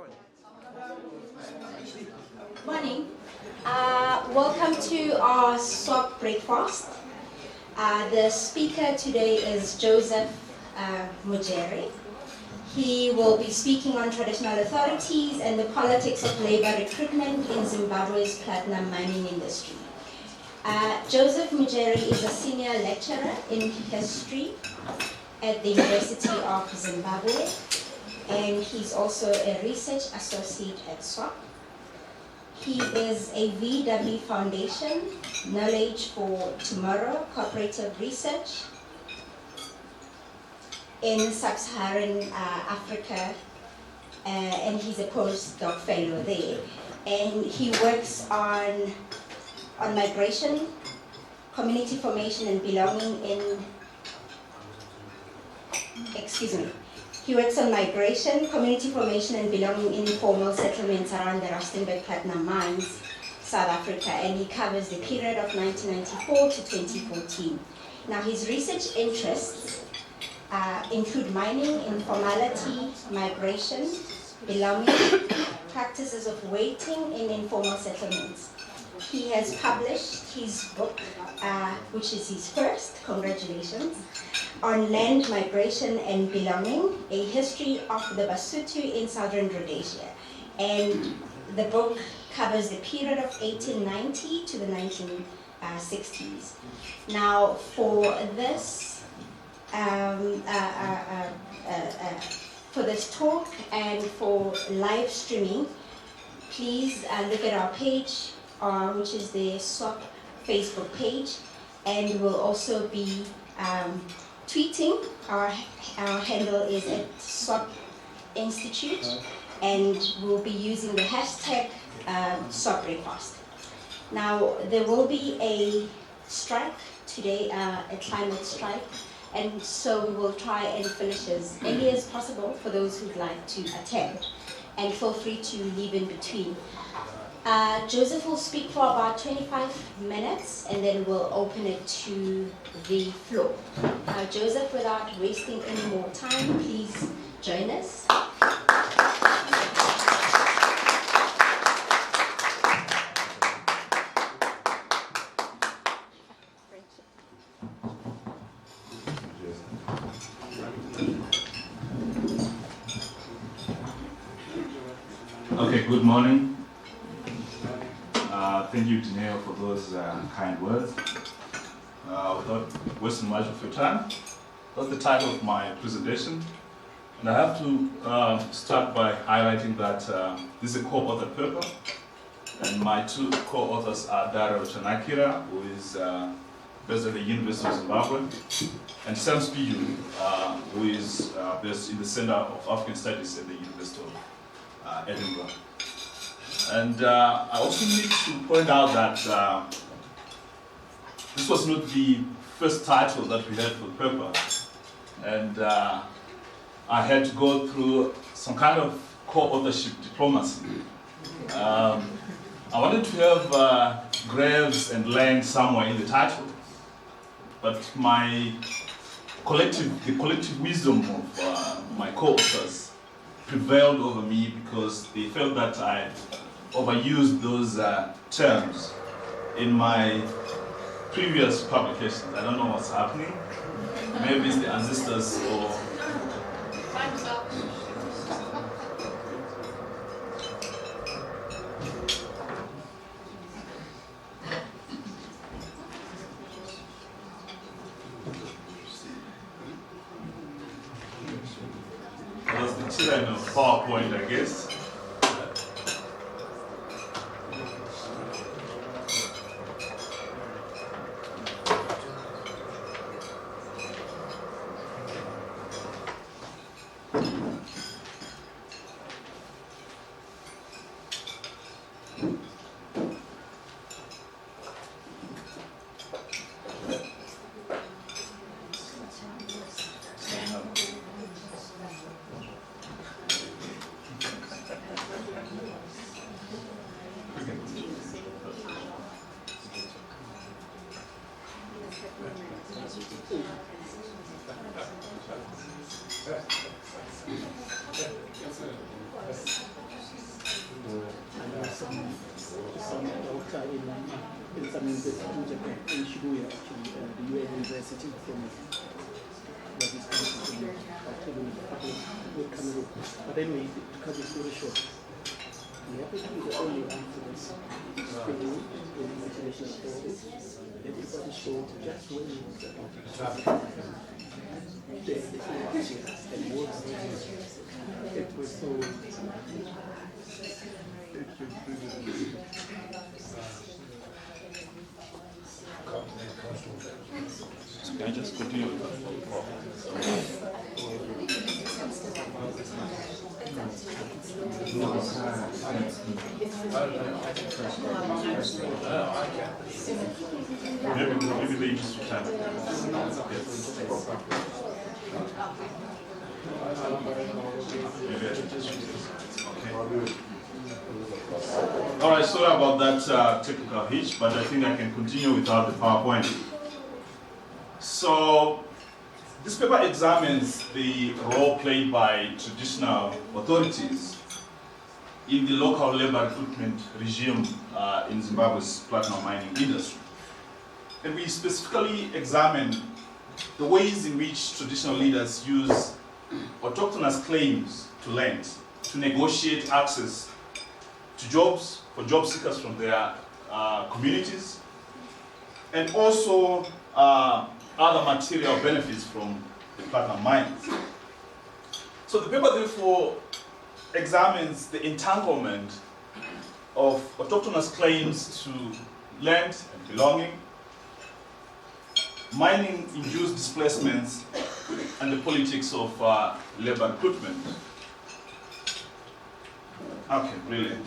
recording. Morning. Welcome to our SWOP Breakfast. The speaker today is Jospeh Mujere. He will be speaking on traditional authorities and the politics of labor recruitment in Zimbabwe's platinum mining industry. Jospeh Mujere is a senior lecturer in history at the University of Zimbabwe, and he's also a research associate at SWOP. He is a VW Foundation Knowledge for Tomorrow Cooperative Research in Sub-Saharan Africa, and he's a postdoc fellow there. And he works on migration, community formation and belonging in, He works on migration, community formation and belonging in informal settlements around the Rustenburg Platinum Mines, South Africa, and he covers the period of 1994 to 2014. Now his research interests include mining, informality, migration, belonging, practices of waiting in informal settlements. He has published his book, which is his first, congratulations, on land migration and belonging, a history of the Basotho in southern Rhodesia. And the book covers the period of 1890 to the 1960s. Now, for this talk and for live streaming, please look at our page, which is the SWOP Facebook page, and we'll also be tweeting. Our handle is at SWOP Institute, and we'll be using the hashtag SWOP Breakfast. Now, there will be a strike today, a climate strike, and so we will try and finish as early as possible for those who'd like to attend, and feel free to leave in between. Jospeh will speak for about 25 minutes, and then we'll open it to the floor. Jospeh, without wasting any more time, please join us. Okay, good morning. Thank you, Janelle, for those kind words. Without wasting much of your time, that's the title of my presentation. And I have to start by highlighting that this is a co-authored paper, and my two co-authors are Dara Chanakira, who is based at the University of Zimbabwe, and Sam Spiju, who is based in the Center of African Studies at the University of Edinburgh. And I also need to point out that this was not the first title that we had for the paper. And I had to go through some kind of co-authorship diplomacy. I wanted to have graves and land somewhere in the title, but the collective wisdom of my co-authors prevailed over me, because they felt that I overused those terms in my previous publications. I don't know what's happening. Maybe it's the ancestors or... Time's up. That's the children of PowerPoint, I guess. doctor in some university in Japan, in Shibuya, actually, the UN University from what is considered with Cameroon. But anyway, to cut the story short, we happen to be the only influence screening in international authorities, and it was showed just when it was about the and works. It was so. So can I just continue with that? Maybe they use your time. Maybe I should just use this. Okay. All right, sorry about that technical hitch, but I think I can continue without the PowerPoint. So, this paper examines the role played by traditional authorities in the local labor recruitment regime in Zimbabwe's platinum mining industry. And we specifically examine the ways in which traditional leaders use autochthonous claims to land to negotiate access to jobs for job seekers from their communities, and also other material benefits from the platinum mines. So the paper therefore examines the entanglement of autochthonous claims to land and belonging, mining-induced displacements, and the politics of labor recruitment. Okay, brilliant.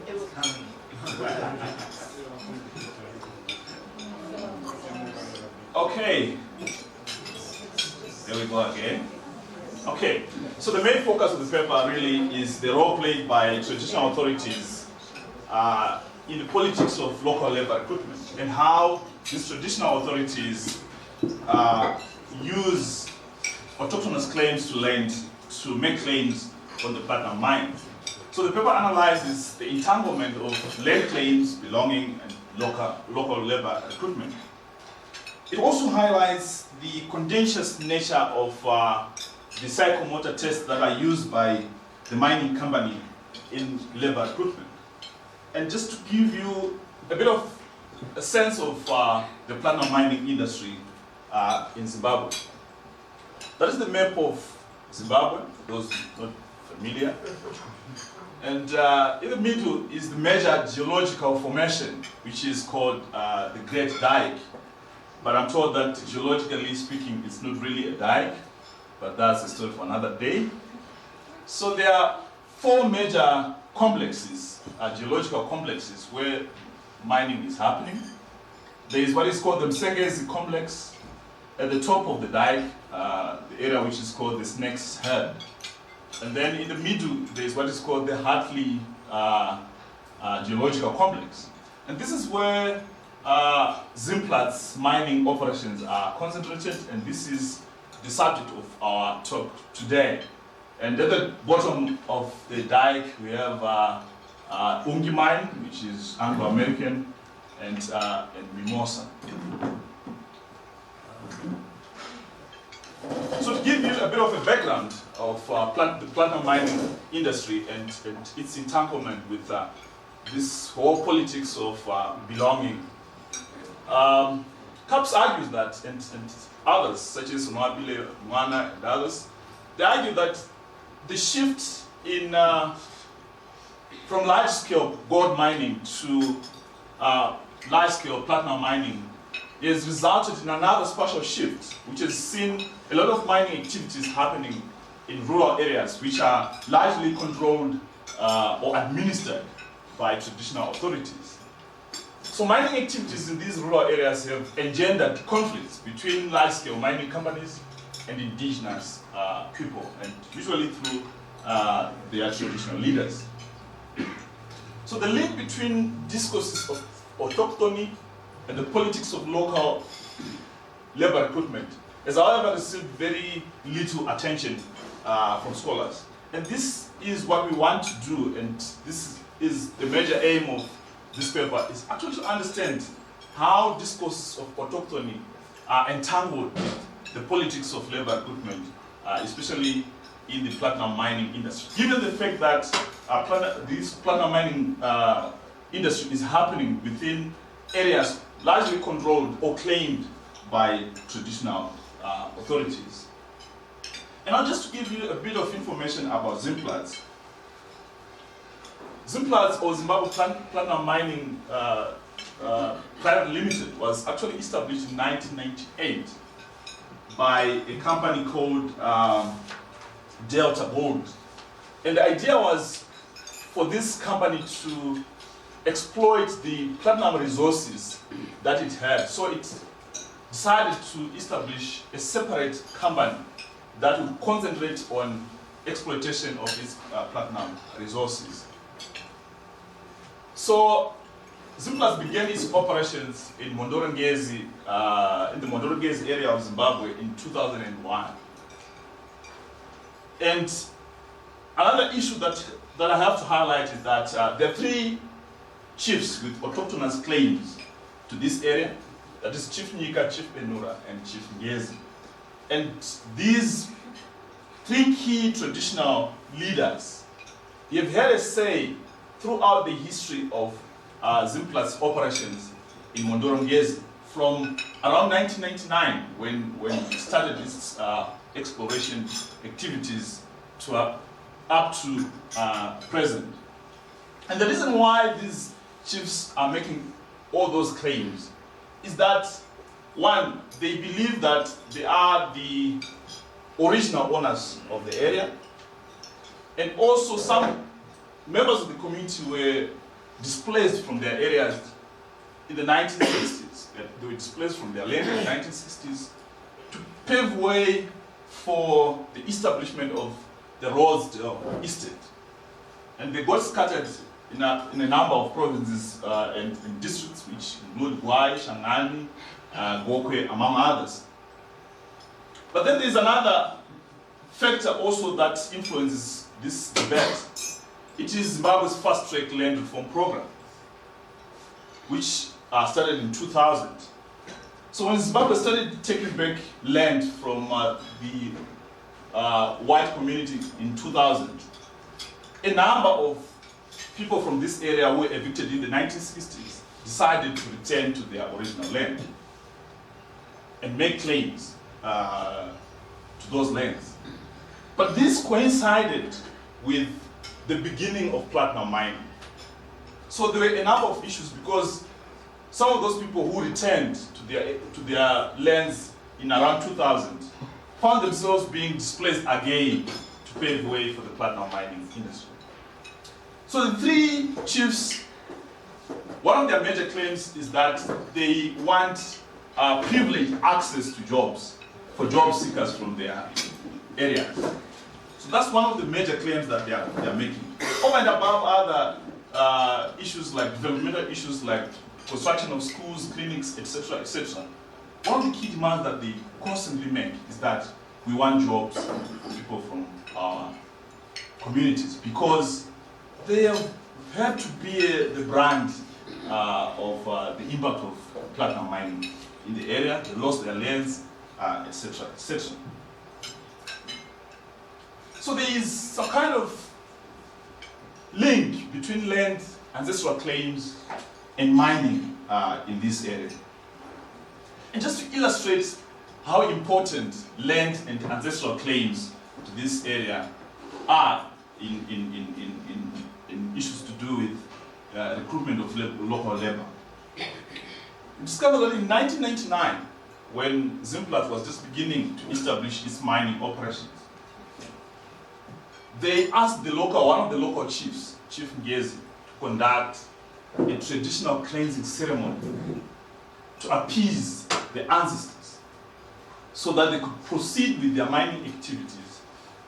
It will come. Okay. There we go again. Okay, so the main focus of the paper really is the role played by traditional authorities in the politics of local labor recruitment, and how these traditional authorities use autochthonous claims to land to make claims on the platinum mine. So the paper analyzes the entanglement of land claims, belonging, and local labor recruitment. It also highlights the contentious nature of the psychomotor tests that are used by the mining company in labor recruitment. And just to give you a bit of a sense of the platinum mining industry in Zimbabwe. That is the map of Zimbabwe, for those not familiar. And in the middle is the measured geological formation, which is called the Great Dike. But I'm told that geologically speaking, it's not really a dike, but that's a story for another day. So there are four major complexes, geological complexes, where mining is happening. There is what is called the Msengezi complex at the top of the dike, the area which is called the Snake's Head. And then in the middle, there is what is called the Hartley geological complex. And this is where Zimplat's mining operations are concentrated, and this is the subject of our talk today. And at the bottom of the dike, we have Ungi mine, which is Anglo-American, and Mimosa. So to give you a bit of a background of the platinum mining industry and its entanglement with this whole politics of belonging, CAPS argues that, and others, such as Mwabile, Mwana, and others, they argue that the shift in from large-scale gold mining to large-scale platinum mining has resulted in another spatial shift, which has seen a lot of mining activities happening in rural areas, which are largely controlled or administered by traditional authorities. So mining activities in these rural areas have engendered conflicts between large-scale mining companies and indigenous people, and usually through their traditional leaders. So the link between discourses of autochthony and the politics of local labor recruitment has, however, received very little attention from scholars. And this is what we want to do, and this is the major aim of this paper, is actually to understand how discourses of autochthony are entangled with the politics of labor recruitment, especially in the platinum mining industry. Given the fact that this platinum mining industry is happening within areas largely controlled or claimed by traditional authorities. And now just to give you a bit of information about Zimplats. Zimplats, or Zimbabwe Platinum Mining Private Limited, was actually established in 1998 by a company called Delta Gold. And the idea was for this company to exploit the platinum resources that it had. So it decided to establish a separate company that would concentrate on exploitation of its platinum resources. So Zimplats began its operations in Mondorongezi, in the Mondorongezi area of Zimbabwe in 2001. And another issue that I have to highlight is that there are three chiefs with autochthonous claims to this area. That is Chief Nyika, Chief Benura, and Chief Ngezi. And these three key traditional leaders have had a say throughout the history of Zimplats operations in Mondorongezi from around 1999 when it started its exploration activities to up to present. And the reason why these chiefs are making all those claims is that, one, they believe that they are the original owners of the area, and also some members of the community were displaced from their areas in the 1960s. They were displaced from their land in the 1960s to pave way for the establishment of the Rosedale Estate. And they got scattered in a number of provinces and districts, which include Gwai, Shangani, Gokwe, among others. But then there's another factor also that influences this debate. It is Zimbabwe's fast-track land reform program, which started in 2000. So when Zimbabwe started taking back land from the white community in 2000, a number of people from this area who were evicted in the 1960s decided to return to their original land and make claims to those lands. But this coincided with the beginning of platinum mining. So there were a number of issues because some of those people who returned to their lands in around 2000 found themselves being displaced again to pave way for the platinum mining industry. So the three chiefs, one of their major claims is that they want privileged access to jobs for job seekers from their areas. So that's one of the major claims that they are making. Over and above other issues like developmental issues like construction of schools, clinics, etc., etc. One of the key demands that they constantly make is that we want jobs for people from our communities because they have had to bear the brand of the impact of platinum mining in the area. They lost their lands, etc., etc. So there is some kind of link between land, ancestral claims, and mining in this area. And just to illustrate how important land and ancestral claims to this area are in issues to do with recruitment of local labor. We discovered that in 1999, when Zimplats was just beginning to establish its mining operations, they asked one of the local chiefs, Chief Ngezi, to conduct a traditional cleansing ceremony to appease the ancestors. so that they could proceed with their mining activities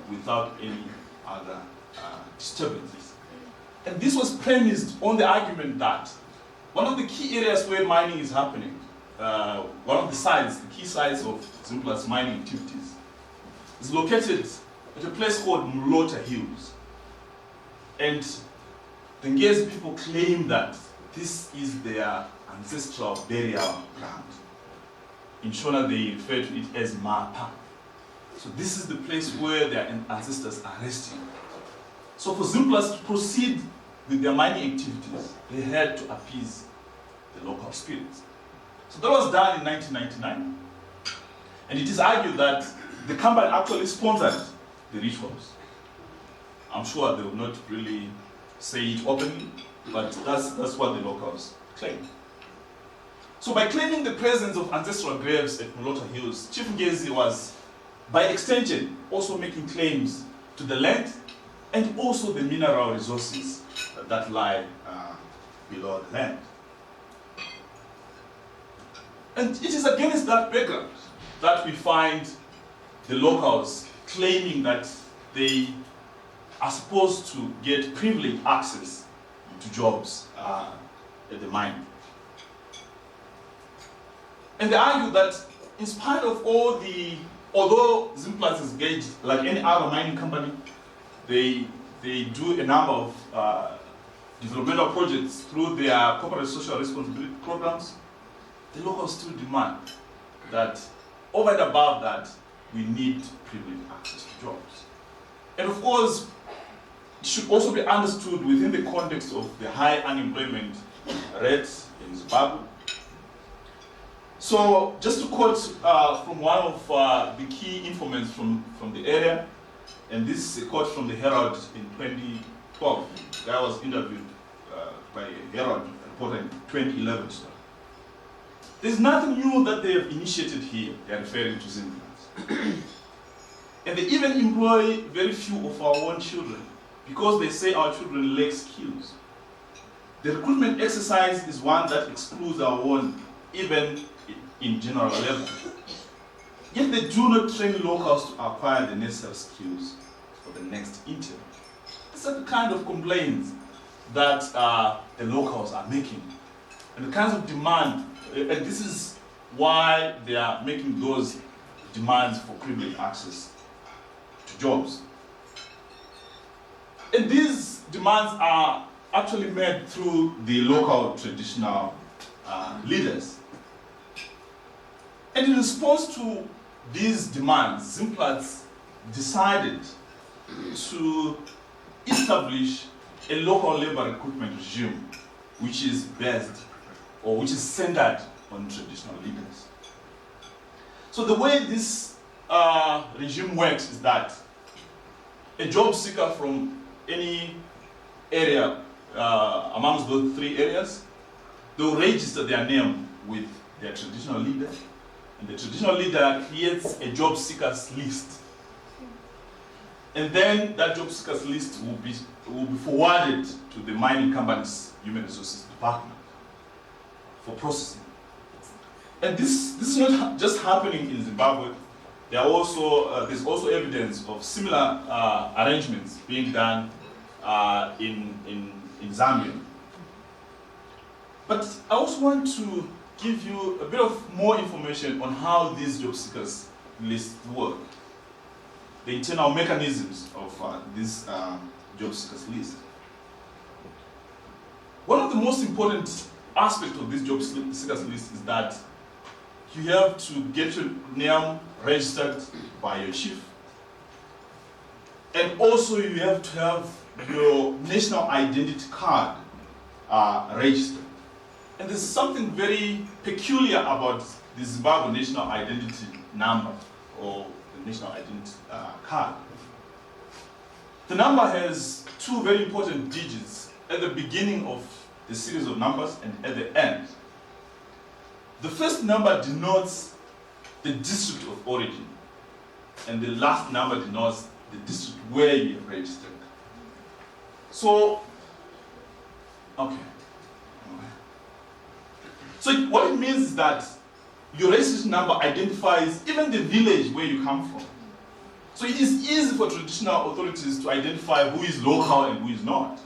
without any other disturbances. And this was premised on the argument that one of the key areas where mining is happening, one of the sites, the key sites of Zimpla's mining activities, is located at a place called Mulota Hills. And the Ngezi people claim that this is their ancestral burial ground. In Shona, they refer to it as Mapa. So this is the place where their ancestors are resting. So for Zimplas to proceed with their mining activities, they had to appease the local spirits. So that was done in 1999. And it is argued that the company actually sponsored the rituals. I'm sure they will not really say it openly, but that's what the locals claim. So by claiming the presence of ancestral graves at Mulota Hills, Chief Ngezi was, by extension, also making claims to the land and also the mineral resources that lie below the land. And it is against that background that we find the locals claiming that they are supposed to get privileged access to jobs at the mine. And they argue that in spite of all although Zimplas is engaged like any other mining company, they do a number of developmental projects through their corporate social responsibility programs, the locals still demand that over and above that, we need privileged access to jobs. And of course, it should also be understood within the context of the high unemployment rates in Zimbabwe. So just to quote from one of the key informants from the area, and this is a quote from the Herald in 2012. The guy was interviewed by a Herald reporter in 2011. There's nothing new that they have initiated here. They are referring to Zimbabwe. And they even employ very few of our own children because they say our children lack skills. The recruitment exercise is one that excludes our own, even in general level. Yet they do not train locals to acquire the necessary skills for the next intern. These are the kind of complaints that the locals are making, and the kinds of demand, and this is why they are making those demands for privileged access to jobs. And these demands are actually made through the local traditional leaders. And in response to these demands, Zimplas decided to establish a local labor recruitment regime which is based or which is centered on traditional leaders. So the way this regime works is that a job seeker from any area amongst those three areas, they will register their name with their traditional leader, and the traditional leader creates a job seekers list. And then that job seekers list will be forwarded to the mining company's human resources department for processing. And this is not just happening in Zimbabwe. There's also evidence of similar arrangements being done in Zambia. But I also want to give you a bit of more information on how these job seekers lists work, the internal mechanisms of this job seekers list. One of the most important aspects of this job seekers list is that you have to get your name registered by your chief, and also you have to have your national identity card registered. And there's something very peculiar about the Zimbabwe national identity number or the national identity card. The number has two very important digits at the beginning of the series of numbers and at the end. The first number denotes the district of origin, and the last number denotes the district where you have registered. So, okay. So what it means is that your registration number identifies even the village where you come from. So it is easy for traditional authorities to identify who is local and who is not.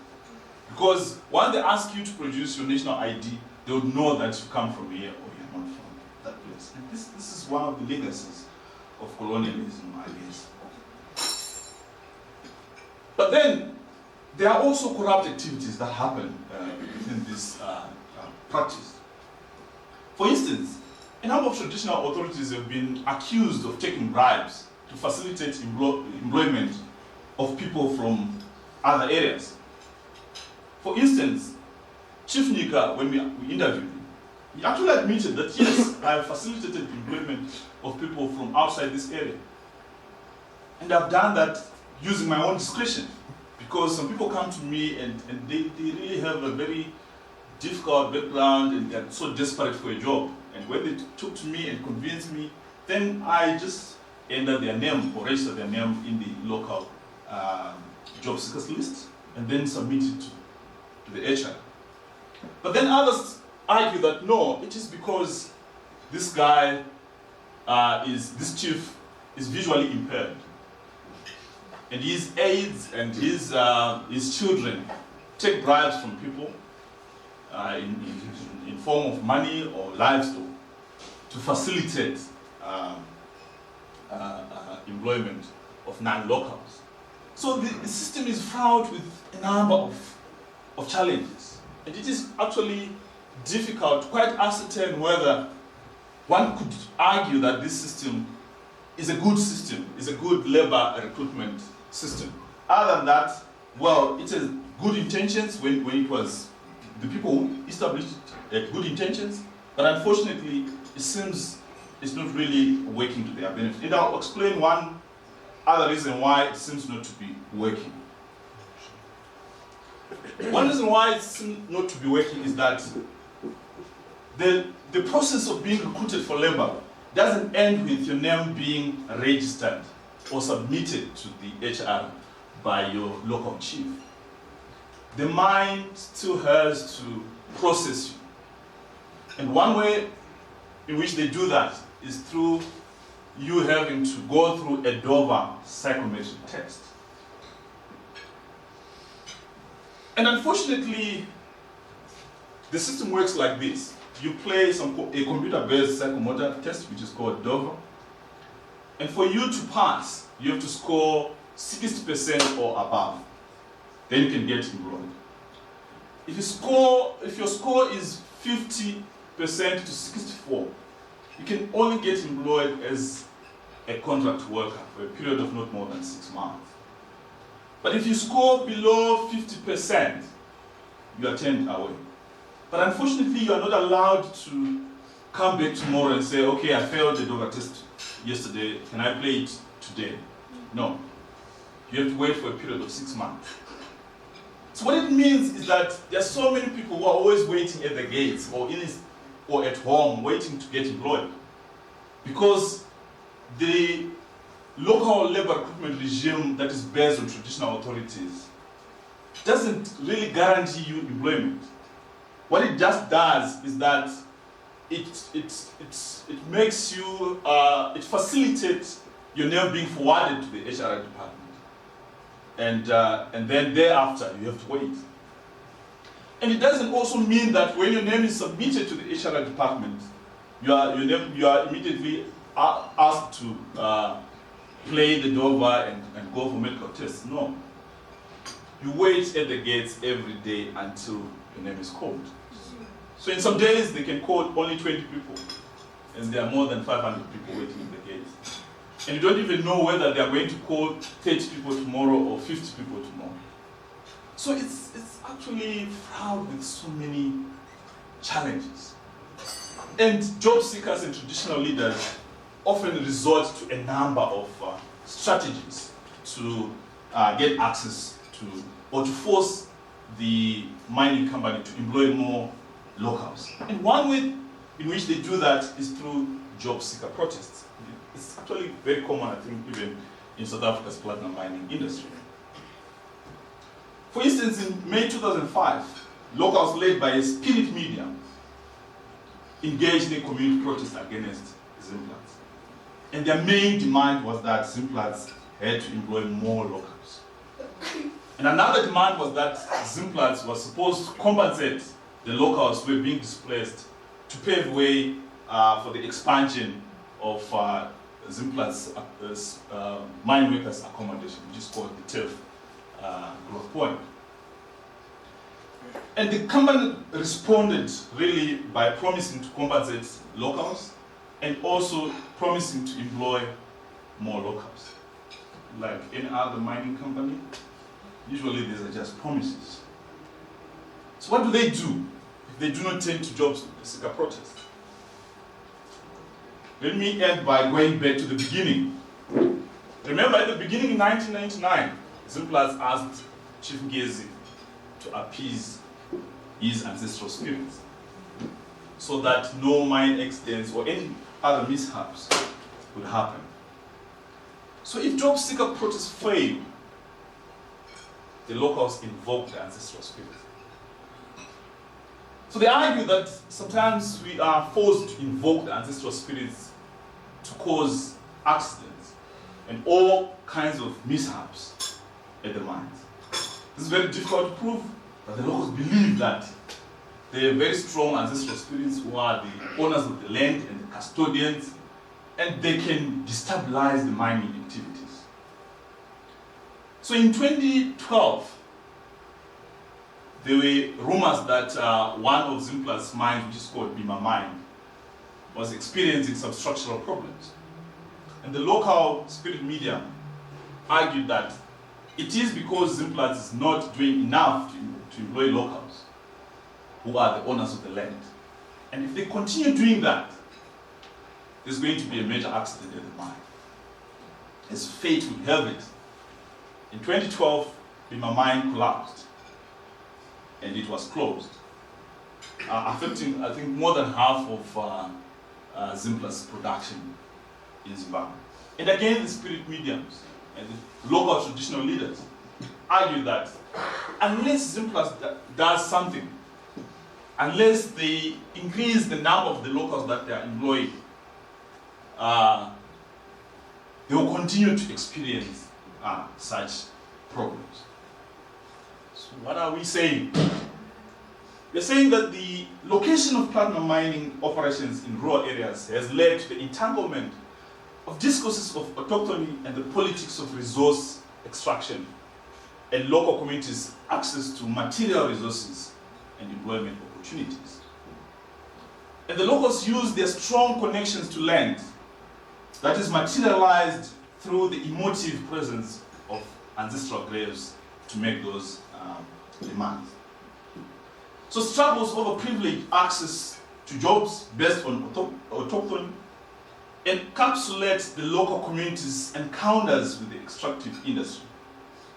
Because once they ask you to produce your national ID, they would know that you come from here or you're not from that place. And this is one of the legacies of colonialism, I guess. But then, there are also corrupt activities that happen within this practice. For instance, a number of traditional authorities have been accused of taking bribes to facilitate employment of people from other areas. For instance, Chief Nika, when we interviewed him, he actually admitted that yes, I have facilitated employment of people from outside this area. And I've done that using my own discretion, because some people come to me and they really have a very difficult background and they're so desperate for a job. And when they talk to me and convince me, then I just enter their name or register their name in the local job seekers list and then submit it to the HR. But then others argue that no, it is because this guy, this chief is visually impaired. And his aides and his children take bribes from people in form of money or livestock to facilitate employment of non-locals. So the system is fraught with a number of challenges. And it is actually difficult to quite ascertain whether one could argue that this system is a good labor recruitment system. Other than that, well, it has good intentions when it was the people who established it had good intentions, but unfortunately, it seems it's not really working to their benefit. And I'll explain one other reason why it seems not to be working. One reason why it seems not to be working is that the process of being recruited for labor doesn't end with your name being registered or submitted to the HR by your local chief. The mine still has to process you. And one way in which they do that is through you having to go through a Dover psychometric test. And unfortunately, the system works like this. You play a computer-based psychomotor test, which is called Dover. And for you to pass, you have to score 60% or above. Then you can get employed. If your score is 50% to 64, you can only get employed as a contract worker for a period of not more than 6 months. But if you score below 50%, you are turned away. But unfortunately, you are not allowed to come back tomorrow and say, okay, I failed the Dover test yesterday, can I play it today? No. You have to wait for a period of 6 months. So what it means is that there are so many people who are always waiting at the gates or at home waiting to get employed. Because the local labor recruitment regime that is based on traditional authorities doesn't really guarantee you employment. What it just does is that it makes you, it facilitates your name being forwarded to the HR department. And then thereafter, you have to wait. And it doesn't also mean that when your name is submitted to the HR department, you are immediately asked to play the Dover and go for medical tests. No. You wait at the gates every day until your name is called. So in some days, they can call only 20 people, and there are more than 500 people waiting at the gates. And you don't even know whether they are going to call 30 people tomorrow or 50 people tomorrow. So it's actually fraught with so many challenges. And job seekers and traditional leaders often resort to a number of strategies to get access to, or to force the mining company to employ more locals. And one way in which they do that is through job seeker protests. It's actually very common, I think, even in South Africa's platinum mining industry. For instance, in May 2005, locals led by a spirit medium engaged in a community protest against Zimplats. And their main demand was that Zimplats had to employ more locals. And another demand was that Zimplats was supposed to compensate the locals who were being displaced to pave way for the expansion of Zimplats mine workers accommodation, which is called the TIF growth point. And the company responded really by promising to compensate locals and also promising to employ more locals. Like any other mining company, usually these are just promises. So what do if they do not turn to jobs with the Sika protest? Let me end by going back to the beginning. Remember at the beginning in 1999, Zimplats asked Chief Ngezi to appease his ancestral spirits so that no mine accidents or any other mishaps would happen. So if job seeker protests fail, the locals invoke the ancestral spirits. So they argue that sometimes we are forced to invoke the ancestral spirits to cause accidents and all kinds of mishaps at the mines. This is very difficult to prove, but the locals believe that they are very strong ancestral spirits who are the owners of the land and the custodians, and they can destabilize the mining activities. So in 2012, there were rumors that one of Zimplats' mines, which is called Bima Mine, was experiencing some structural problems. And the local spirit media argued that it is because Zimplats is not doing enough to employ locals who are the owners of the land. And if they continue doing that, there's going to be a major accident at the mine. As fate would have it, in 2012, Bima Mine collapsed and it was closed, affecting, I think, more than half of Zimplats' production in Zimbabwe. And again, the spirit mediums and the local traditional leaders argue that unless Zimplats does something, unless they increase the number of the locals that they are employing, they will continue to experience such problems. So what are we saying? We're saying that the location of platinum mining operations in rural areas has led to the entanglement of discourses of autochthony and the politics of resource extraction and local communities' access to material resources and employment opportunities. And the locals use their strong connections to land that is materialized through the emotive presence of ancestral graves to make those demands. So struggles over privileged access to jobs based on autochthony encapsulate the local communities' encounters with the extractive industry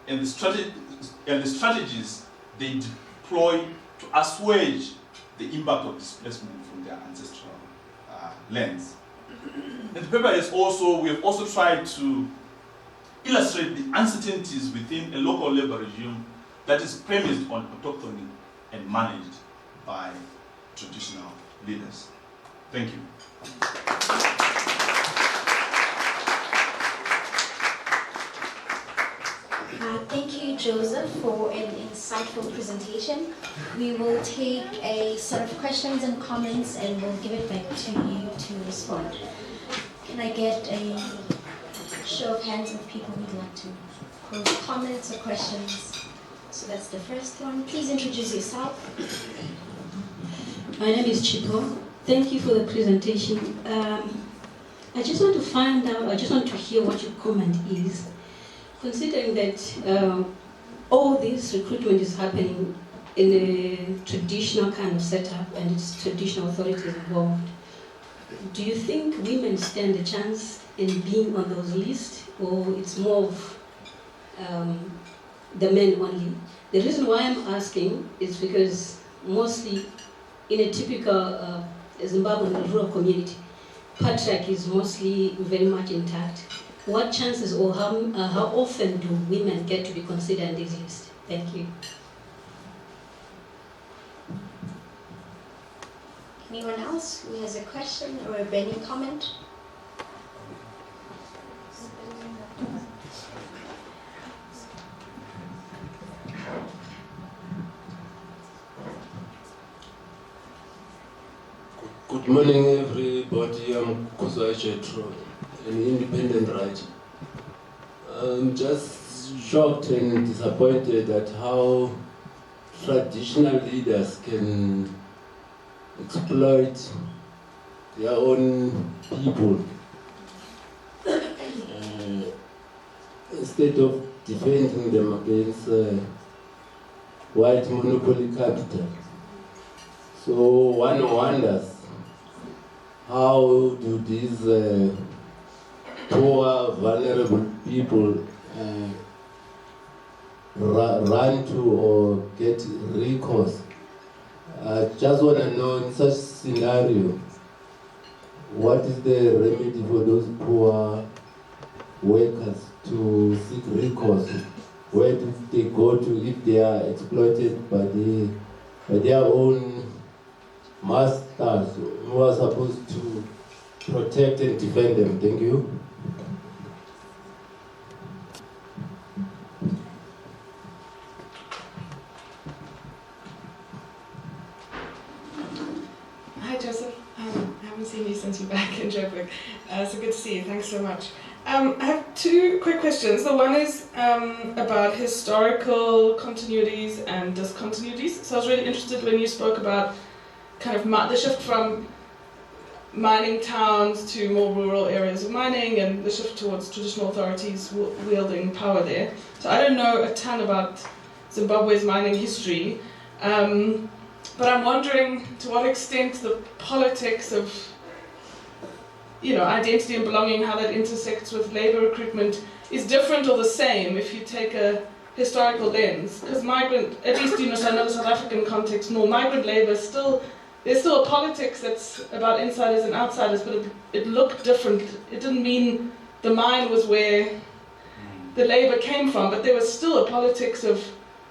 and the strategies they deploy to assuage the impact of displacement from their ancestral lands. And the paper we have also tried to illustrate the uncertainties within a local labor regime that is premised on autochthony and managed by traditional leaders. Thank you. Thank you, Joseph, for an insightful presentation. We will take a set of questions and comments and we'll give it back to you to respond. Can I get a show of hands of people who'd like to pose comments or questions? So that's the first one. Please introduce yourself. My name is Chipo. Thank you for the presentation. I just want to hear what your comment is. Considering that all this recruitment is happening in a traditional kind of setup and it's traditional authorities involved, do you think women stand a chance in being on those lists, or it's more of the men only? The reason why I'm asking is because mostly in a typical Zimbabwean rural community, patriarchy is mostly very much intact. What chances or how often do women get to be considered in this list? Thank you. Anyone else who has a question or a burning comment? Good morning, everybody. I'm Kuswa Jetro, an independent writer. I'm just shocked and disappointed at how traditional leaders can exploit their own people instead of defending them against white monopoly capital. So one wonders, how do these poor, vulnerable people run to or get recourse? I just want to know, in such scenario, what is the remedy for those poor workers to seek recourse? Where do they go to if they are exploited by their own masters who are supposed to protect and defend them? Thank you. Hi, Joseph. I haven't seen you since you're back in Joburg. So good to see you. Thanks so much. I have two quick questions. The one is about historical continuities and discontinuities. So I was really interested when you spoke about kind of the shift from mining towns to more rural areas of mining and the shift towards traditional authorities wielding power there. So I don't know a ton about Zimbabwe's mining history, but I'm wondering to what extent the politics of identity and belonging, how that intersects with labour recruitment, is different or the same if you take a historical lens. Because migrant, at least so I know the South African context more, migrant labour there's still a politics that's about insiders and outsiders, but it looked different. It didn't mean the mine was where the labour came from, but there was still a politics of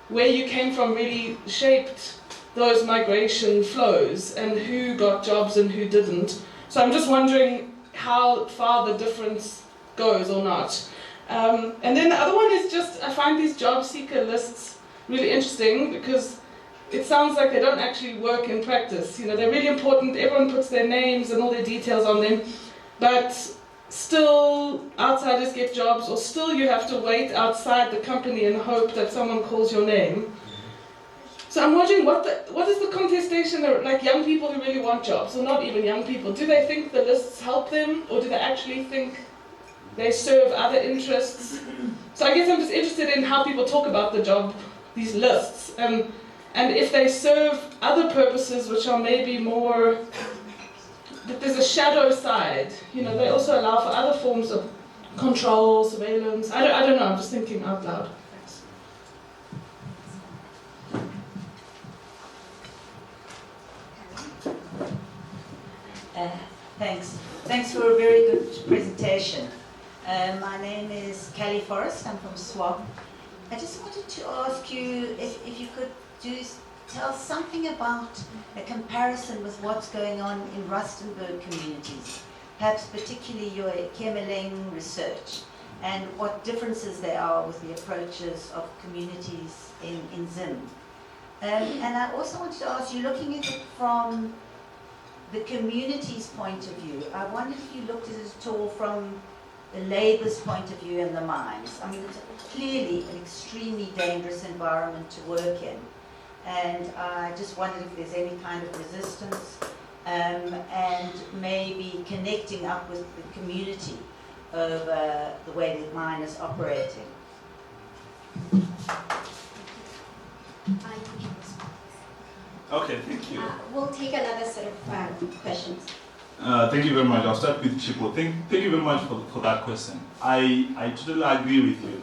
where you came from really shaped those migration flows and who got jobs and who didn't. So I'm just wondering how far the difference goes or not. And then the other one is just, I find these job seeker lists really interesting because it sounds like they don't actually work in practice. They're really important, everyone puts their names and all their details on them, but still outsiders get jobs, or still you have to wait outside the company and hope that someone calls your name. So I'm wondering what is the contestation, like young people who really want jobs, or not even young people, do they think the lists help them, or do they actually think they serve other interests? So I guess I'm just interested in how people talk about these lists, and if they serve other purposes which are maybe more, that there's a shadow side. They also allow for other forms of control, surveillance. I don't know, I'm just thinking out loud. Thanks. Thanks for a very good presentation. My name is Callie Forrest. I'm from SWOP. I just wanted to ask you if you could tell something about a comparison with what's going on in Rustenburg communities, perhaps particularly your Kemeleng research, and what differences there are with the approaches of communities in Zim. And I also wanted to ask you, looking at it from the community's point of view, I wondered if you looked at it at all from the labour's point of view in the mines. I mean, it's clearly an extremely dangerous environment to work in. And I just wondered if there's any kind of resistance and maybe connecting up with the community over the way the mine is operating. Okay, thank you. We'll take another set of questions. Thank you very much. I'll start with Chipo. Thank you very much for that question. I totally agree with you.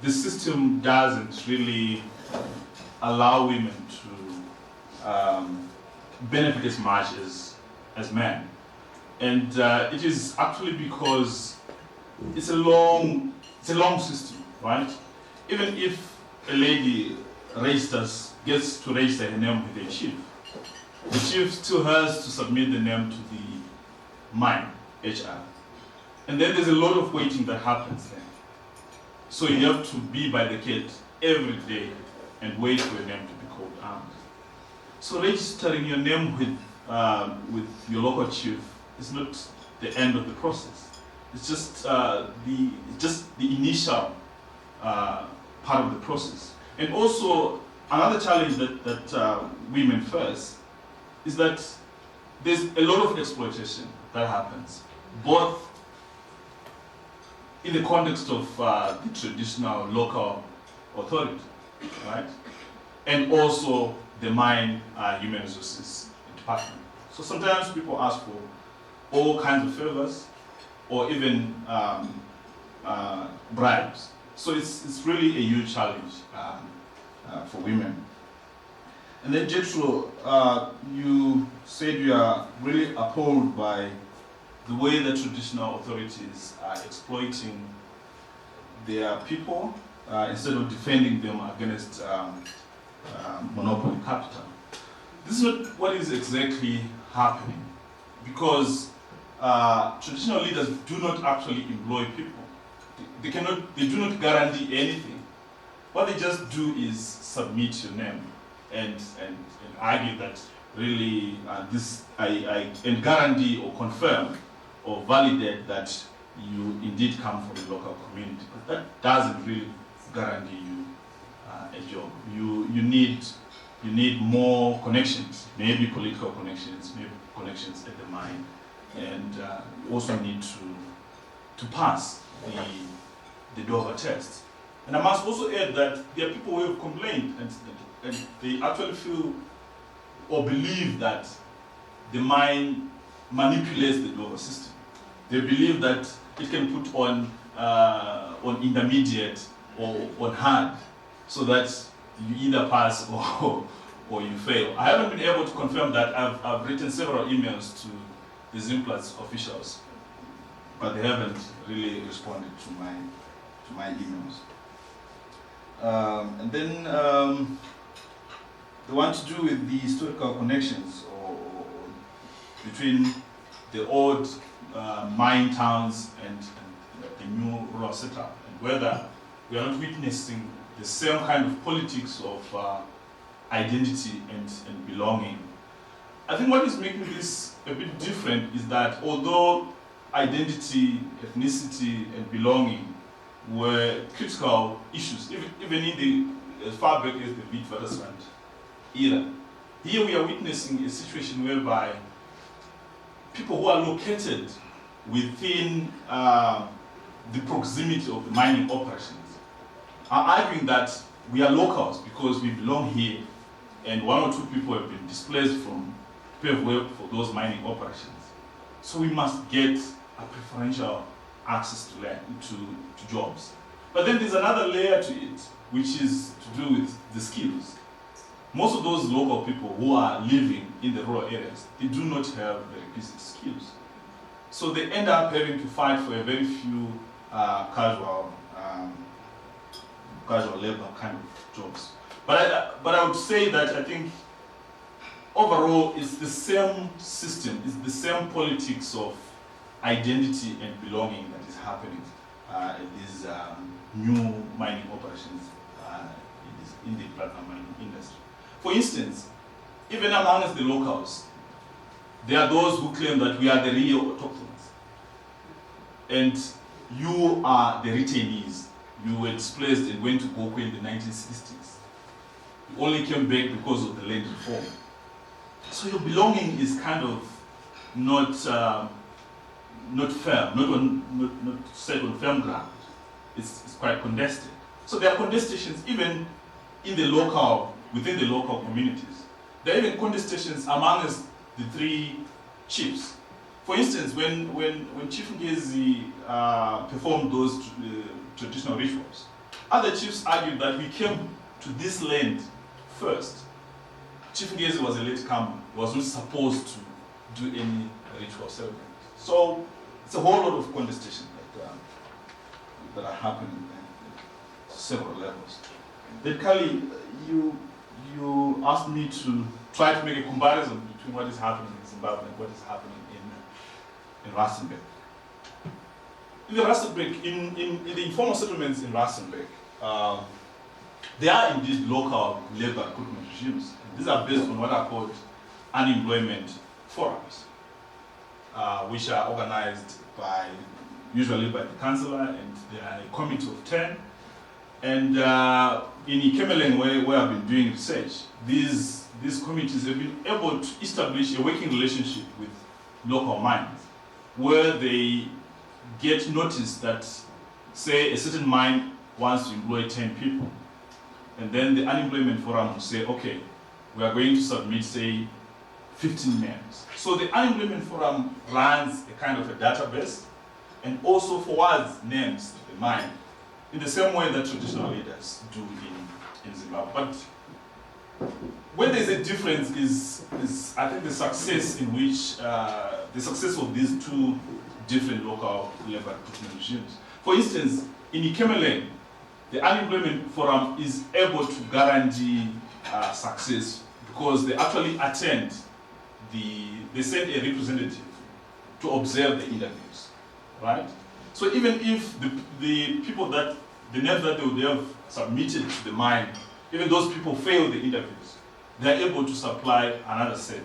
The system doesn't really allow women to benefit as much as men. And it is actually because it's a long system, right? Even if a lady gets to register her name with a chief, the chief still has to submit the name to the mine, HR. And then there's a lot of waiting that happens there. So you have to be by the gate every day and wait for your name to be called out. So registering your name with your local chief is not the end of the process. It's just the initial part of the process. And also another challenge that women face is that there's a lot of exploitation that happens, both in the context of the traditional local authority, right? And also the mine human resources department. So sometimes people ask for all kinds of favors or even bribes. So it's really a huge challenge for women. And then Jethro, you said you are really appalled by the way that traditional authorities are exploiting their people instead of defending them against monopoly capital. This is not what is exactly happening, because traditional leaders do not actually employ people. They do not guarantee anything. What they just do is submit your name and argue that really and guarantee or confirm or validate that you indeed come from the local community. But that doesn't really guarantee you a job. You need more connections, maybe political connections, maybe connections at the mine, and you also need to pass the Dover test. And I must also add that there are people who have complained and they actually feel or believe that the mine manipulates the Dover system. They believe that it can put on intermediate or on hard, so that you either pass or you fail. I haven't been able to confirm that. I've written several emails to the Zimplats officials, but they haven't really responded to my emails. And then the one to do with the historical connections or between the old mine towns and the new rural setup, and whether we are not witnessing the same kind of politics of identity and belonging. I think what is making this a bit different is that although identity, ethnicity, and belonging were critical issues, even in as far back as the Witwatersrand era, here we are witnessing a situation whereby people who are located within the proximity of the mining operations are arguing that we are locals because we belong here, and one or two people have been displaced from pave way for those mining operations. So we must get a preferential access to land, to jobs. But then there's another layer to it, which is to do with the skills. Most of those local people who are living in the rural areas, they do not have the requisite skills. So they end up having to fight for a very few casual labor kind of jobs. But I would say that I think overall it's the same system, it's the same politics of identity and belonging that is happening in these new mining operations in the platinum mining industry. For instance, even amongst the locals, there are those who claim that we are the real autochthons, and you are the retainees. You were displaced and went to Gokwe in the 1960s. You only came back because of the land reform. So your belonging is kind of not firm, not set on firm ground. It's quite contested. So there are contestations even within the local communities. There are even contestations amongst the three chiefs. For instance, when Chief Ngezi performed those traditional rituals, other chiefs argued that we came to this land first. Chief Ngezi was a latecomer. He was not supposed to do any ritual ceremony. So it's a whole lot of contestation that are happening at several levels. Then Kali, you asked me to try to make a comparison between what is happening in Zimbabwe and what is happening in Rustenburg. In the Rustenburg, in the informal settlements in Rustenburg, there are indeed local labor recruitment regimes. And these are based on what are called unemployment forums, which are organized usually by the councillor, and they are a committee of 10. And in Ikemeleng, where I've been doing research, these committees have been able to establish a working relationship with local mines, where they get notice that, say, a certain mine wants to employ 10 people. And then the unemployment forum will say, okay, we are going to submit, say, 15 names. So the unemployment forum runs a kind of a database and also forwards names to the mine in the same way that traditional leaders do in Zimbabwe. But where there's a difference is I think the success in which, the success of these two different local labor recruitment regimes. For instance, in Ikemeleng, the unemployment forum is able to guarantee success because they actually attend they send a representative to observe the interviews, right? So even if the people the names that they would have submitted to the mine, even those people fail the interviews, they're able to supply another set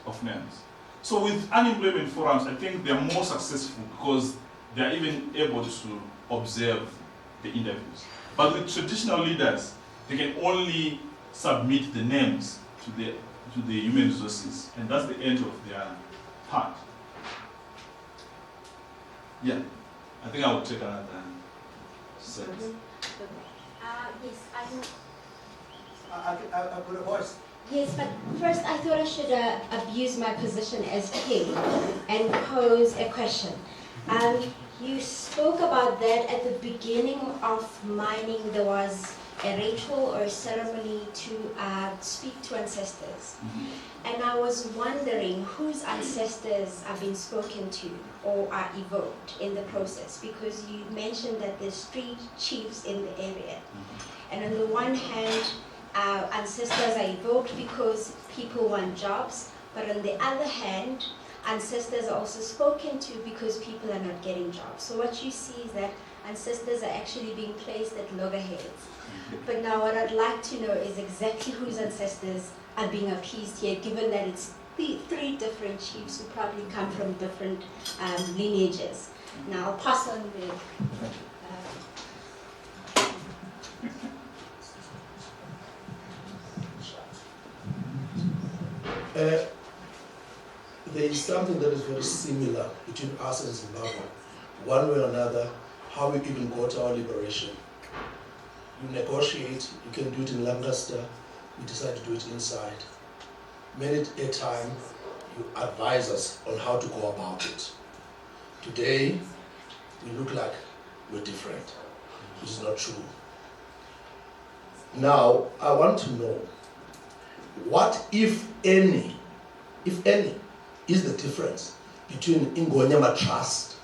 of names. So with unemployment forums, I think they're more successful because they're even able to observe the interviews. But with traditional leaders, they can only submit the names to the human resources, and that's the end of their part. Yeah, I think I will take another set. Yes, I put a voice. Yes, but first I thought I should abuse my position as king and pose a question. You spoke about that at the beginning of mining there was a ritual or a ceremony to speak to ancestors. And I was wondering whose ancestors are being spoken to or are evoked in the process, because you mentioned that there's 3 chiefs in the area. And on the one hand, ancestors are evoked because people want jobs, but on the other hand, ancestors are also spoken to because people are not getting jobs. So what you see is that ancestors are actually being placed at loggerheads. But now what I'd like to know is exactly whose ancestors are being appeased here, given that it's 3 different chiefs who probably come from different lineages. Now I'll pass on the... There is something that is very similar between us and Zimbabwe. One way or another, how we even got our liberation. You negotiate, you can do it in Lancaster, we decide to do it inside. Many a time, you advise us on how to go about it. Today, we look like we're different, which is not true. Now, I want to know, what, if any, is the difference between Ingonyama Trust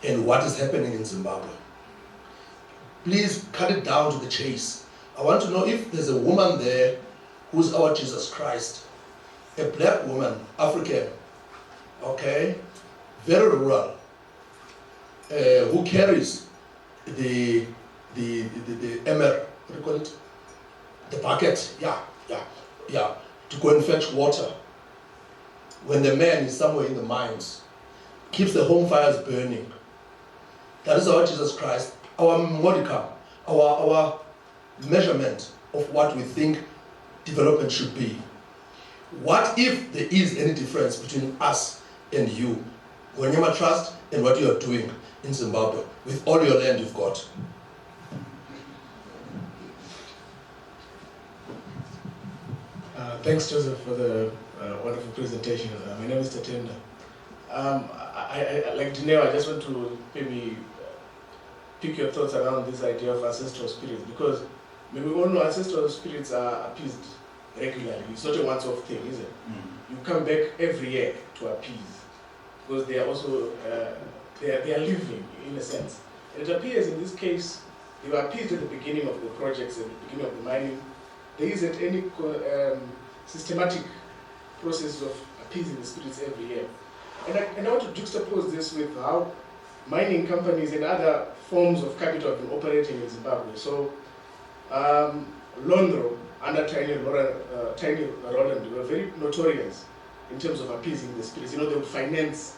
and what is happening in Zimbabwe? Please cut it down to the chase. I want to know if there's a woman there who's our Jesus Christ, a black woman, African, okay, very rural, who carries the emer, what do you call it? The bucket, yeah, to go and fetch water. When the man is somewhere in the mines, keeps the home fires burning. That is our Jesus Christ, our modicum, our measurement of what we think development should be. What if there is any difference between us and you, Ngonyama Trust, and what you are doing in Zimbabwe with all your land you've got? Thanks, Joseph, for the wonderful presentation. My name is Tatenda. I like Dineo, I just want to maybe pick your thoughts around this idea of ancestral spirits, because maybe we all know ancestral spirits are appeased regularly. It's not a once-off thing, is it? You come back every year to appease, because they are also they are living in a sense. And it appears in this case they were appeased at the beginning of the projects, at the beginning of the mining. There isn't any systematic process of appeasing the spirits every year. And I want to juxtapose this with how mining companies and other forms of capital have been operating in Zimbabwe. So, Londro, under Tiny Roland, were very notorious in terms of appeasing the spirits. They would finance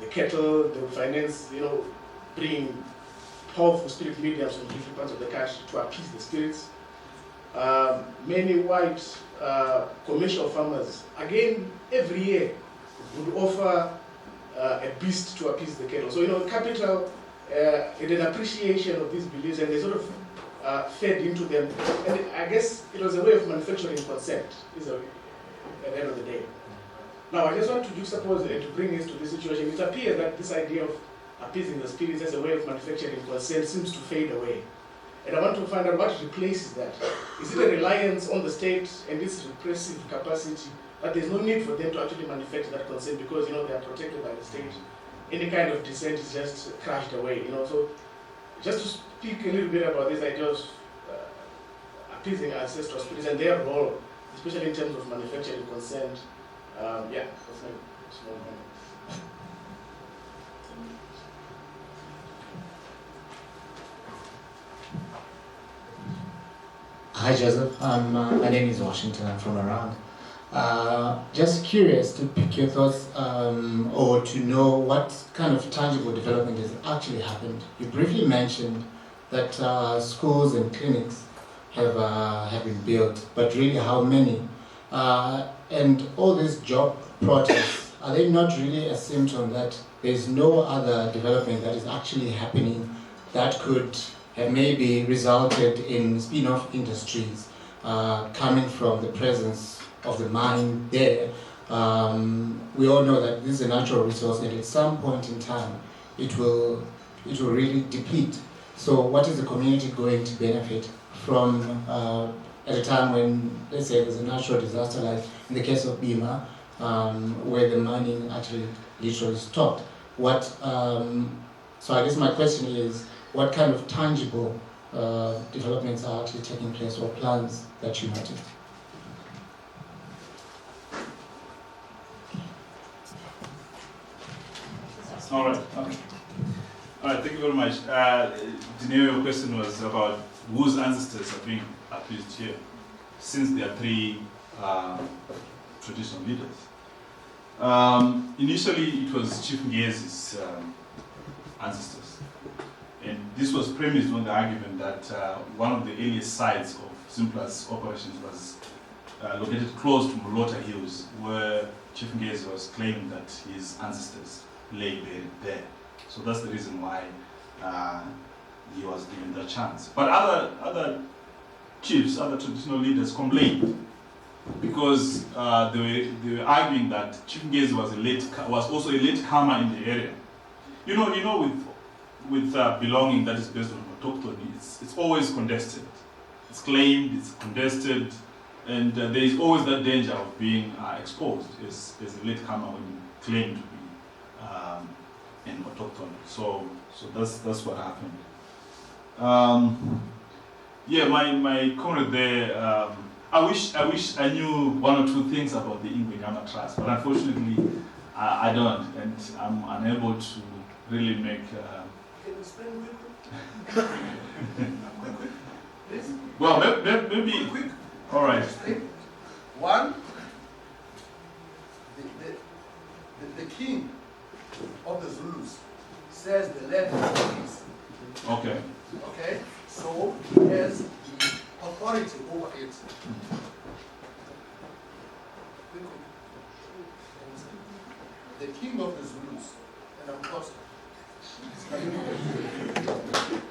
the cattle, they would finance, bringing powerful spirit mediums from different parts of the country to appease the spirits. Many white commercial farmers, again, every year, would offer a beast to appease the cattle. So, capital had an appreciation of these beliefs, and they sort of fed into them. And I guess it was a way of manufacturing consent, at the end of the day. Now, I just want to juxtapose and to bring this to this situation. It appears that this idea of appeasing the spirits as a way of manufacturing consent seems to fade away. And I want to find out what replaces that. Is it a reliance on the state and its repressive capacity that there's no need for them to actually manufacture that consent because, they are protected by the state? Any kind of dissent is just crashed away, So just to speak a little bit about this idea of appeasing ancestral spirits and their role, especially in terms of manufacturing consent. That's my small comment. Hi Joseph, my name is Washington, I'm from Iran. Just curious to pick your thoughts or to know what kind of tangible development has actually happened. You briefly mentioned that schools and clinics have been built, but really how many? And all these job protests, are they not really a symptom that there's no other development that is actually happening that could have maybe resulted in spin-off industries coming from the presence of the mine there? We all know that this is a natural resource, and at some point in time, it will really deplete. So, what is the community going to benefit from at a time when, let's say, there's a natural disaster, like in the case of Bima, where the mining actually literally stopped? So, I guess my question is, what kind of tangible developments are actually taking place, or plans that you noticed? All right, thank you very much. Your question was about whose ancestors are being appeased here, since there are three traditional leaders. Initially, it was Chief Ngezi's ancestors. And this was premised on the argument that one of the earliest sites of Zimpla's operations was located close to Mulota Hills, where Chief Ngezi was claiming that his ancestors lay buried there. So that's the reason why he was given that chance. But other chiefs, other traditional leaders complained because they were arguing that Chief Ngezi was also a late comer in the area. With belonging that is based on autochthony, it's always contested. It's claimed, it's contested, and there is always that danger of being exposed as a latecomer when you claim to be an autochthon. So that's what happened. My comment there. I wish I knew one or two things about the Ingwenyama Trust, but unfortunately I don't, and I'm unable to really make. Can you explain quick? Well, maybe. Quick. All right. One, the king of the Zulus says the land is his. Okay. Okay, so he has the authority over it. The king of the Zulus, and I'm Costa.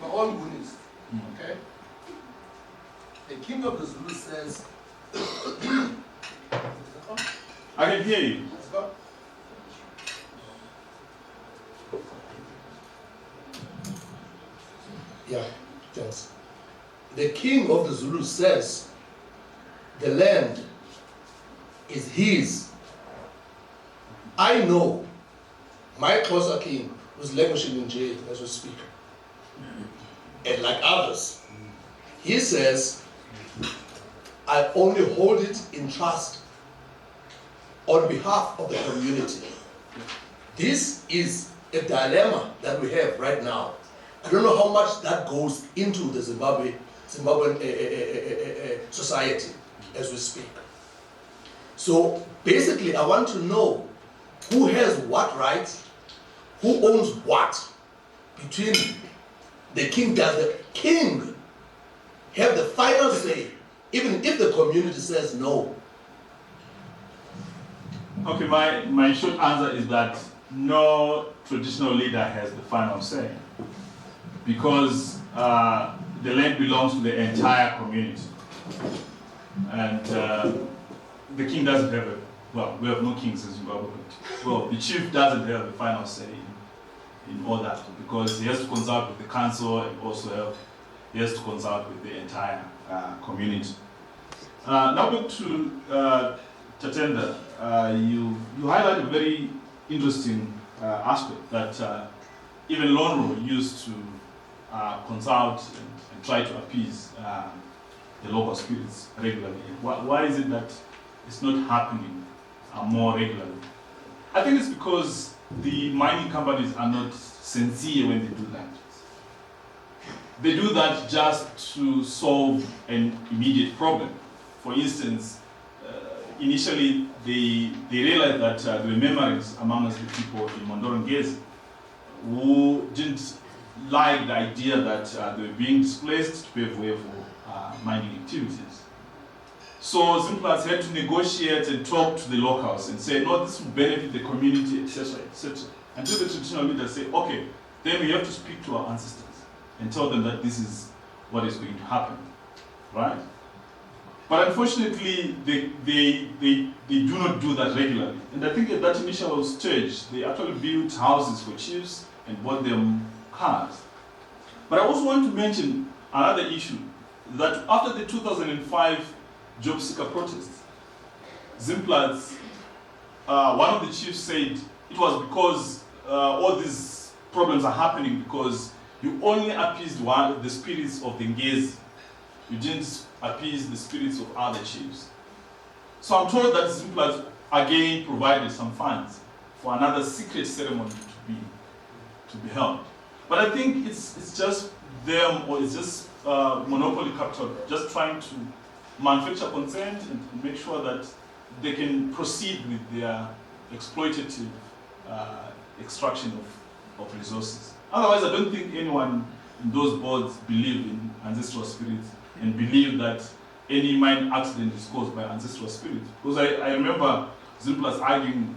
My own Buddhist. Okay? The king of the Zulus says, I can hear you. let's go. Yeah, thanks. The king of the Zulus says, the land is his. I know my Xhosa king who's languishing in jail as we speak. And like others, he says, I only hold it in trust. on behalf of the community. This is a dilemma that we have right now. I don't know how much that goes into the Zimbabwean society as we speak. So basically, I want to know who has what rights, who owns what between the king. Does the king have the final say, even if the community says no? Okay, my short answer is that no traditional leader has the final say, because the land belongs to the entire community. And the king doesn't have it. Well, we have no kings in Zimbabwe, but well, the chief doesn't have the final say in all that, because he has to consult with the council and also he has to consult with the entire community. Now back to Tatenda, you highlight a very interesting aspect that even Lonro used to consult and try to appease the local spirits regularly. Why is it that it's not happening more regularly? I think it's because the mining companies are not sincere when they do that. They do that just to solve an immediate problem. For instance, initially they realized that there were memories amongst the people in Mondorongezi who didn't like the idea that they were being displaced to pave way for mining activities. So Zimplats had to negotiate and talk to the locals and say, no, this will benefit the community, etc., etc. Until the traditional leaders say, okay, then we have to speak to our ancestors and tell them that this is what is going to happen, right? But unfortunately, they do not do that regularly. And I think at that initial stage, they actually built houses for chiefs and bought them cars. But I also want to mention another issue, that after the 2005 job seeker protests, Zimplats, one of the chiefs said it was because all these problems are happening because you only appeased the spirits of the Ngezi. You didn't appease the spirits of other chiefs. So I'm told that Zimplats again provided some funds for another secret ceremony to be held. But I think it's just them, or it's just monopoly capital, just trying to manufacture consent and make sure that they can proceed with their exploitative extraction of resources. Otherwise, I don't think anyone in those boards believe in ancestral spirits and believe that any mine accident is caused by ancestral spirits. Because I remember Zimplats arguing,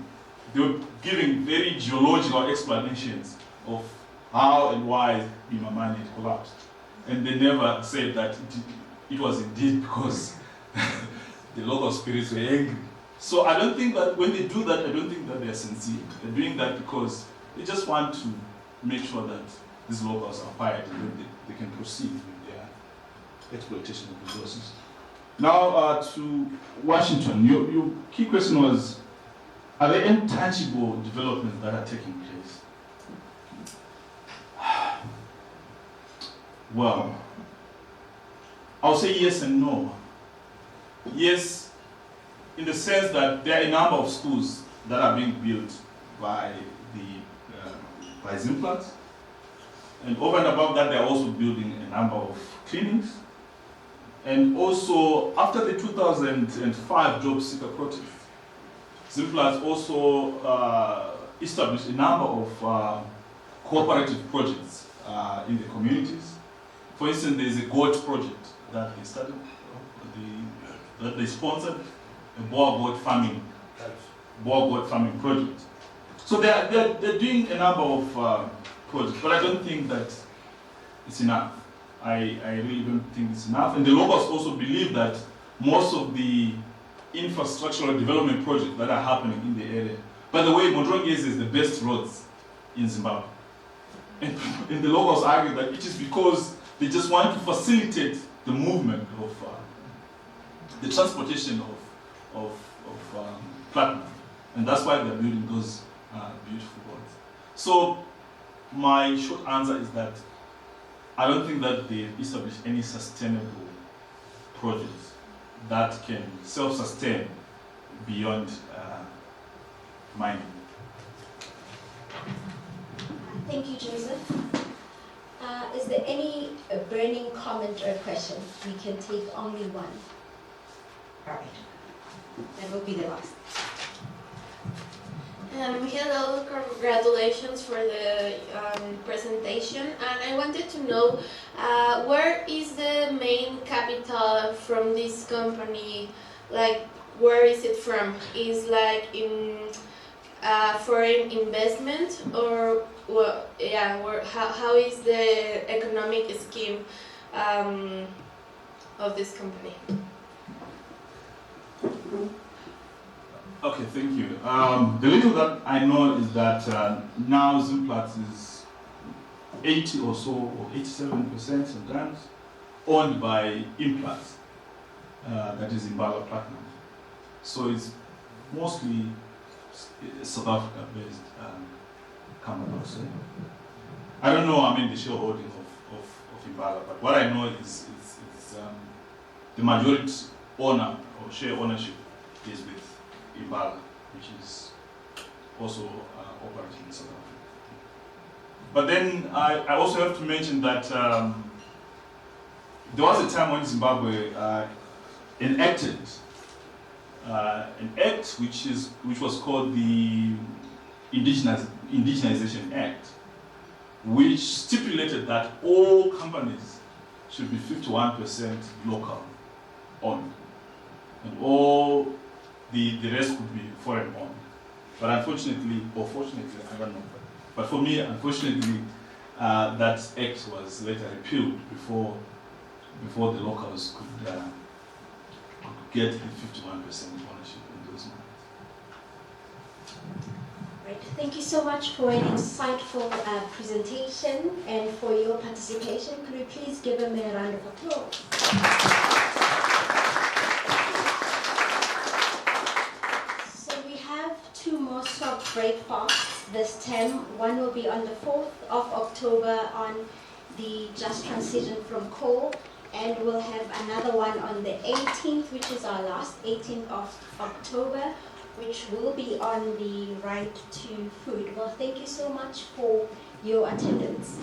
they were giving very geological explanations of how and why Bima mine had collapsed. And they never said that it was indeed because the local spirits were angry. So I don't think that when they do that, I don't think that they're sincere. They're doing that because they just want to make sure that these locals are quiet and then they can proceed with their exploitation of resources. Now to Washington, your key question was, are there any tangible developments that are taking place? Well, I'll say yes and no. Yes, in the sense that there are a number of schools that are being built by Zimplats, and over and above that, they're also building a number of clinics. And also, after the 2005 job seeker protest, Zimplats also established a number of cooperative projects in the communities. For instance, there is a goat project that they started, that they sponsored, a boar goat farming project. So they're doing a number of projects, but I don't think that it's enough. I really don't think it's enough. And the locals also believe that most of the infrastructural development projects that are happening in the area, by the way, Mondorongezi is the best roads in Zimbabwe. And the locals argue that it is because they just want to facilitate the movement of the transportation of platinum. And that's why they're building those beautiful roads. So my short answer is that I don't think that they establish any sustainable projects that can self-sustain beyond mining. Thank you, Joseph. Is there any burning comment or question? We can take only one. All right. That will be the last. Hello, congratulations for the presentation. And I wanted to know where is the main capital from this company? Like, where is it from? Is like in foreign investment, or well, yeah? How is the economic scheme of this company? Okay, thank you. The little that I know is that now Zimplats is 80 or so, or 87% sometimes, owned by Implats, that is Zimbabwe Platinum. So it's mostly South Africa-based company. So I don't know, the shareholding of Zimbabwe, but what I know is the majority owner or share ownership is with Zimbabwe, which is also operating in South Africa. But then I also have to mention that there was a time when Zimbabwe enacted an act which was called the Indigenization Act, which stipulated that all companies should be 51% local owned, and all the rest could be foreign owned. But unfortunately, or fortunately, I don't know. But for me, unfortunately, that act was later repealed before the locals could get the 51% ownership in those mines. Right. Thank you so much for an insightful presentation and for your participation. Could we please give them a round of applause? So we have two more SWOP breakfasts this term. One will be on the 4th of October on the just transition from coal, and we'll have another one on the 18th, which is our last 18th of October, which will be on the right to food. Well, thank you so much for your attendance.